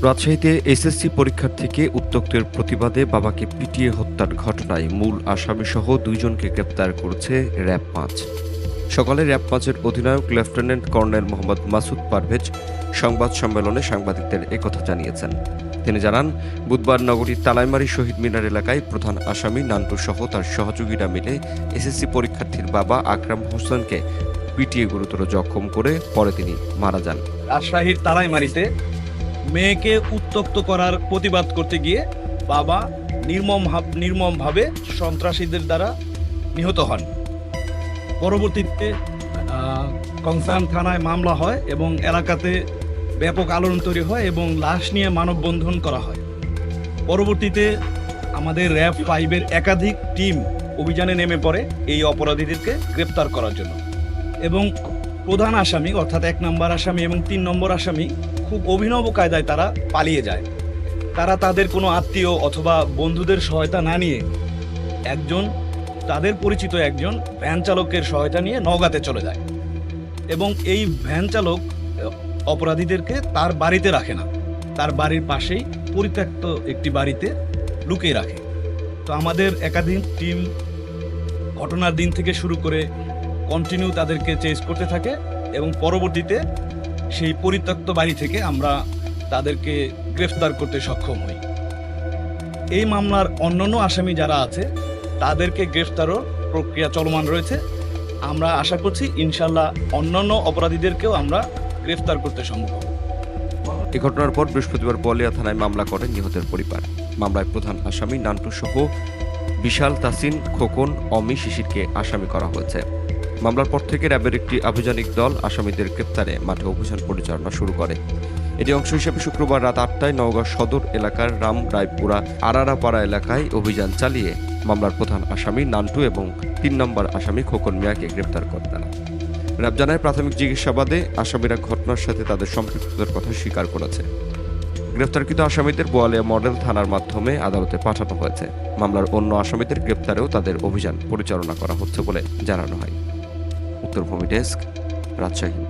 রাজশাহীতে এসএসসি পরীক্ষার্থীকে উত্ত্যক্তের প্রতিবাদে বাবাকে পিটিয়ে হত্যার ঘটনায় মূল আসামিসহ দুইজনকে গ্রেপ্তার করেছে র্যাব-৫। সকালে র্যাব-৫-এর অধিনায়ক লেফটেন্যান্ট কর্নেল মোহাম্মদ মাসুদ পারভেজ সংবাদ সম্মেলনে সাংবাদিকদের একথা জানিয়েছেন। তিনি জানান, বুধবার নগরীর তালাইমারী শহীদ মিনার এলাকায় প্রধান আসামি নান্টু সহ তার সহযোগীরা মিলে এসএসসি পরীক্ষার্থীর বাবা আকরাম হোসেনকে পিটিয়ে গুরুতর জখম করে পরে তিনি মারা যান। রাজশাহীর তালাইমারীতে মেয়েকে উত্ত্যক্ত করার প্রতিবাদ করতে গিয়ে বাবা নির্মমভাবে সন্ত্রাসীদের দ্বারা নিহত হন। পরবর্তীতে কনসার্ন থানায় মামলা হয় এবং এলাকাতে ব্যাপক আলোড়ন তৈরি হয় এবং লাশ নিয়ে মানববন্ধন করা হয়। পরবর্তীতে আমাদের র্যাব-৫-এর একাধিক টিম অভিযানে নেমে পড়ে এই অপরাধীদেরকে গ্রেপ্তার করার জন্য, এবং প্রধান আসামি অর্থাৎ ১ নম্বর আসামি এবং ৩ নম্বর আসামি খুব অভিনব কায়দায় তারা পালিয়ে যায়। তারা তাদের কোনো আত্মীয় অথবা বন্ধুদের সহায়তা না নিয়ে তাদের পরিচিত একজন ভ্যান চালকের সহায়তা নিয়ে নওগাঁতে চলে যায় এবং এই ভ্যান চালক অপরাধীদেরকে তার বাড়িতে রাখে না, তার বাড়ির পাশেই পরিত্যক্ত একটি বাড়িতে লুকিয়ে রাখে। তো আমাদের একাধিক টিম ঘটনার দিন থেকে শুরু করে কন্টিনিউ তাদেরকে চেজ করতে থাকে এবং পরবর্তীতে সেই পরিত্যক্ত বাড়ি থেকে আমরা তাদেরকে গ্রেফতার করতে সক্ষম হই। এই মামলার অন্যান্য আসামি যারা আছে তাদেরকে গ্রেফতারও প্রক্রিয়া চলমান রয়েছে। আমরা আশা করছি ইনশাল্লাহ অন্যান্য অপরাধীদেরকেও আমরা গ্রেফতার করতে সম্ভব হবে। এ ঘটনার পর বৃহস্পতিবার বলিয়া থানায় মামলা করেন নিহতের পরিবার। মামলায় প্রধান আসামি নান্টু সহ বিশাল, তাসিন, খোকন, অমি, শিশিরকে আসামি করা হয়েছে। মামলার পর থেকে র্যাবের একটি আভিযানিক দল আসামিদের গ্রেপ্তারে মাঠে অভিযান পরিচালনা শুরু করে। এটি অংশ হিসেবে শুক্রবার রাত ৮টায় নওগাঁ সদর এলাকার রামরায়পুরা আরারাপাড়া এলাকায় অভিযান চালিয়ে মামলার প্রধান আসামি নান্টু এবং ৩ নম্বর আসামি খোকন মিয়াকে গ্রেপ্তার করে তারা। র্যাব জানায়, প্রাথমিক জিজ্ঞাসাবাদে আসামিরা ঘটনার সাথে তাদের সম্পৃক্ততার কথা স্বীকার করেছে। গ্রেপ্তারকৃত আসামিদের বোয়ালিয়া মডেল থানার মাধ্যমে আদালতে পাঠানো হয়েছে। মামলার অন্য আসামিদের গ্রেপ্তারেও তাদের অভিযান পরিচালনা করা হচ্ছে বলে জানানো হয়। উত্তরভূমি ডেস্ক, রাজশাহী।